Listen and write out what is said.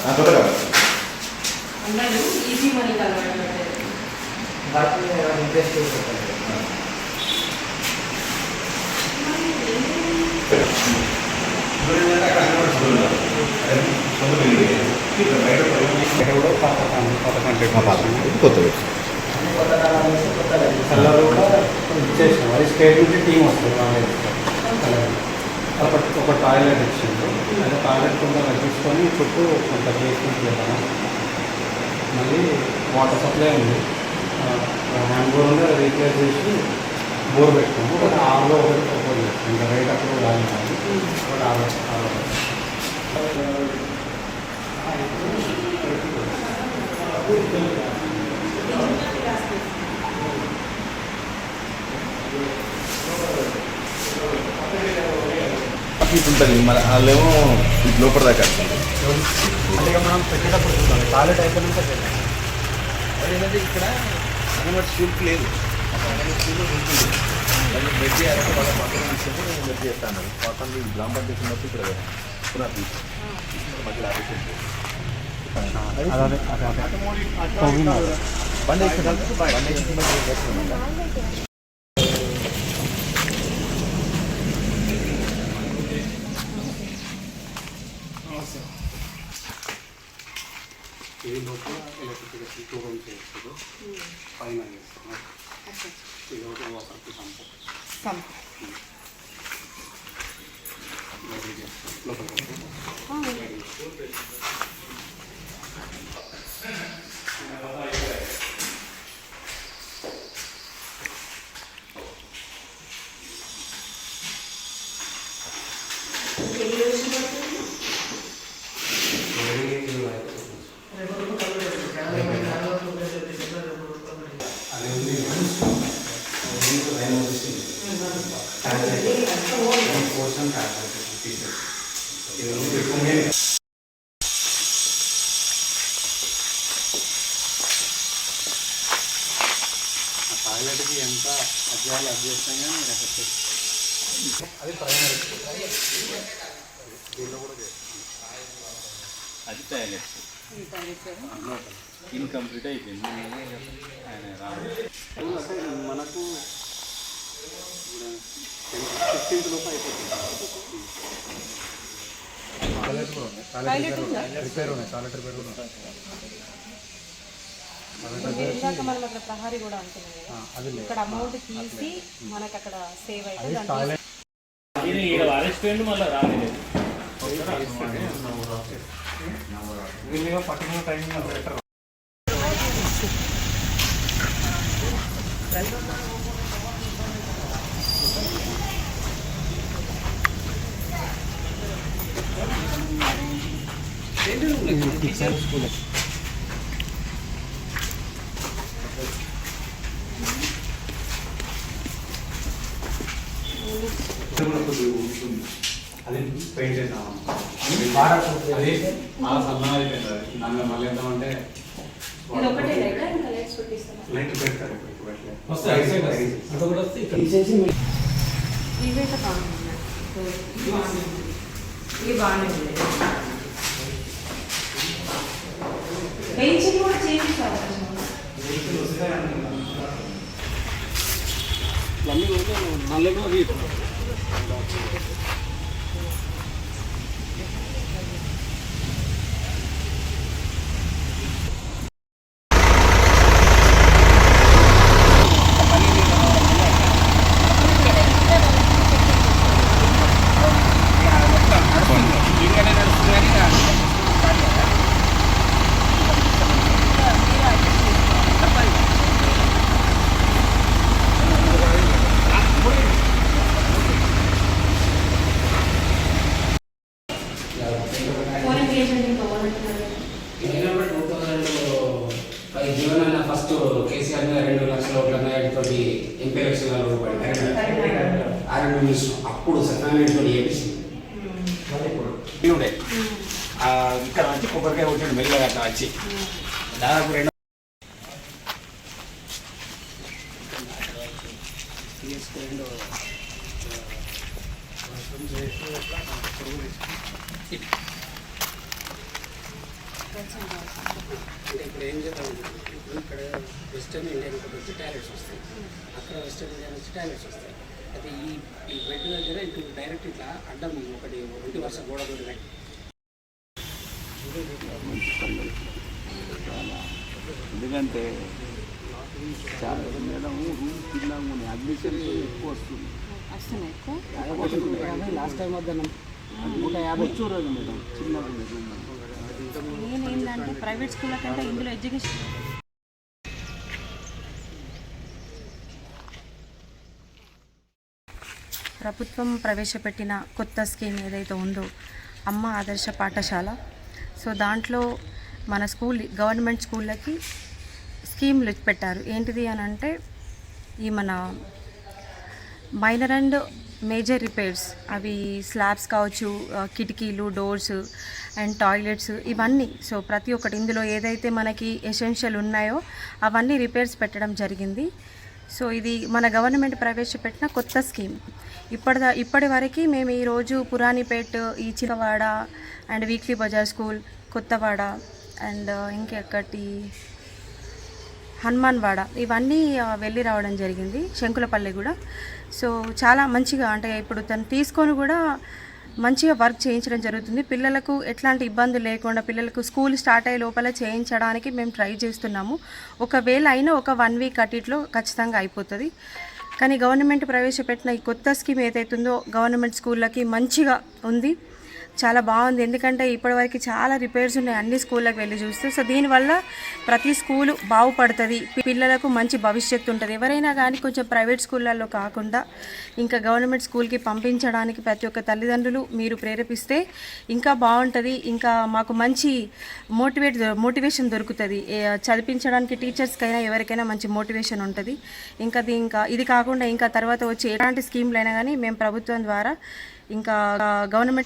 అందరూ easy money కలవడం interest కొత్తది కలర్ కూడా ఇచ్చేసాం. అది స్టేట్ నుంచి టీం వస్తుంది ఒక టాయిలెట్ ఇచ్చిండు. అదే టాయిలెట్ కొంత తీసుకొని చుట్టూ కొంత బేస్మెంట్ చేద్దాము. మళ్ళీ వాటర్ సప్లై ఉంది, హ్యాండ్ బోర్ ఉంది, అది రీప్లేస్ చేసి బోర్ పెట్టుకోము. ఒకటి ఆరులో ఒకటి ప్రపోజ్ చేస్తాం. ఇంకా రేట్ అప్పుడు రాలి ఒకటి ఆరు ఉంటుంది. మన వాళ్ళేమో లోపల దాకా అంటే మనం పెట్టేటప్పుడు చూద్దాం. టాయిలెట్ అయిపోయినాక చేద్దాం. అదేంటంటే ఇక్కడ అంగన్వాడీ స్కూల్కి లేదు, అంగన్వాడీ స్కూల్లో ఉంటుంది. వాళ్ళు బెడ్ చేయాలంటే వాళ్ళ పక్కన తీసుకొని బెడ్ చేస్తా అన్నారు. పక్కన గ్రామ పంచాయతీ ఉన్నప్పుడు ఇక్కడ పునా మధ్యలో ఆఫీస్ ఉంటుంది. బండి ఈ లోపల ఎలక్ట్రిసిటీ 2 రూమ్స్ చేస్తారు, పైన చేస్తాం. ఇది ఒకటి వాటర్కి సంపు లోపల టాయిలెట్కి ఎంత అధ్యాయాలు అధ్యయనం కానీ అది ప్రైమరీ. దీంట్లో కూడా అది టాయిలెట్స్ ఇన్కంప్లీట్ అయిపోయింది. ఆయన అంటే మనకు 15th లోపు అయిపోతుంది. మనం అక్కడ ప్రహారీ కూడా ఉంటుంది. ఇక్కడ అమౌంట్ తీసి మనకు అక్కడ సేవ్ అయితే మళ్ళీ రాలేదు. పట్టిన టైమింగ్ బెటర్. స్కూల్ అది పెయింట్ చేద్దాం. అది సన్నా అయిపోయింది. అది దానిలో మళ్ళీ ఏంటంటే లైట్ పెడతారు. ఇవి బాగానే ఉంది. పెన్షన్ కూడా చేయించాలి. నల్లగా అవి జీవన ఫస్ట్ కేసీఆర్ 2 లక్షల ఓట్ల నాయుడుతో ఎంపీ ఎలక్షన్లో ఓడిపోయింది. ఆ 2 నిమిషం అప్పుడు సత్యనారాయణతో చేపించింది. ఇక్కడ వచ్చి కొబ్బరికాయ కొట్టాడు మెల్లగా అట్లా వచ్చి దాదాపు 2 చేసి అంటే ఇప్పుడు ఏం చేద్దాం ఇప్పుడు ఇక్కడ వెస్టర్న్ ఇండియన్ ఒకటి వచ్చి టాయిలెట్స్ వస్తాయి, అక్కడ వెస్టర్న్ ఇండియన్ వచ్చి టాయిలెట్స్ వస్తాయి. అయితే ఈ బెడ్ దగ్గర ఇటు డైరెక్ట్ ఇట్లా అడ్డం ఒకటి 2 వరుస గోడ దొరికాయి. ఎందుకంటే చాలా మేడం రూమ్ చిన్నగా అడ్మిషన్ ఎక్కువ వస్తుంది. లాస్ట్ టైం వద్దన్నాం 150 చూడదు మేడం చిన్నగా మెయిన్ ఏంటంటే ప్రైవేట్ స్కూళ్ళ కంటే ఇందులో ఎడ్యుకేషన్ ప్రభుత్వం ప్రవేశపెట్టిన కొత్త స్కీమ్ ఏదైతే ఉందో అమ్మ ఆదర్శ పాఠశాల. సో దాంట్లో మన గవర్నమెంట్ స్కూళ్ళకి స్కీమ్లు పెట్టారు. ఏంటిది అని అంటే ఈ మన మైనర్ అండ్ మేజర్ రిపేర్స్, అవి స్లాబ్స్ కావచ్చు, కిటికీలు, డోర్స్ అండ్ టాయిలెట్స్, ఇవన్నీ. సో ప్రతి ఒక్కటి ఇందులో ఏదైతే మనకి ఎసెన్షియల్ ఉన్నాయో అవన్నీ రిపేర్స్ పెట్టడం జరిగింది. సో ఇది మన గవర్నమెంట్ ప్రవేశపెట్టిన కొత్త స్కీమ్. ఇప్పటి వరకు మేము ఈరోజు పురాణిపేట్, ఈ చిలవాడ అండ్ వీక్లీ బజార్ స్కూల్, కొత్తవాడ అండ్ ఇంకెక్కటి హనుమాన్వాడ, ఇవన్నీ వెళ్ళి రావడం జరిగింది, శంకులపల్లి కూడా. సో చాలా మంచిగా అంటే ఇప్పుడు తను తీసుకొని కూడా మంచిగా వర్క్ చేయించడం జరుగుతుంది. పిల్లలకు ఎట్లాంటి ఇబ్బంది లేకుండా పిల్లలకు స్కూల్ స్టార్ట్ అయ్యే లోపల చేయించడానికి మేము ట్రై చేస్తున్నాము. ఒకవేళ అయినా ఒక 1 వీక్ అట్టిట్లో ఖచ్చితంగా అయిపోతుంది. కానీ గవర్నమెంట్ ప్రవేశపెట్టిన ఈ కొత్త స్కీమ్ ఏదైతుందో గవర్నమెంట్ స్కూళ్ళకి మంచిగా ఉంది, చాలా బాగుంది. ఎందుకంటే ఇప్పటివరకు చాలా రిపేర్స్ ఉన్నాయి అన్ని స్కూళ్ళకి వెళ్ళి చూస్తే. సో దీనివల్ల ప్రతి స్కూలు బాగుపడుతుంది, పిల్లలకు మంచి భవిష్యత్తు ఉంటుంది. ఎవరైనా కానీ కొంచెం ప్రైవేట్ స్కూళ్ళల్లో కాకుండా ఇంకా గవర్నమెంట్ స్కూల్కి పంపించడానికి ప్రతి ఒక్క తల్లిదండ్రులు మీరు ప్రేరేపిస్తే ఇంకా బాగుంటుంది. ఇంకా మాకు మంచి మోటివేషన్ దొరుకుతుంది. చదివించడానికి టీచర్స్కైనా ఎవరికైనా మంచి మోటివేషన్ ఉంటుంది. ఇంకా ఇది కాకుండా ఇంకా తర్వాత వచ్చే ఎలాంటి స్కీమ్లు అయినా కానీ మేము ప్రభుత్వం ద్వారా ఇంకా గవర్నమెంట్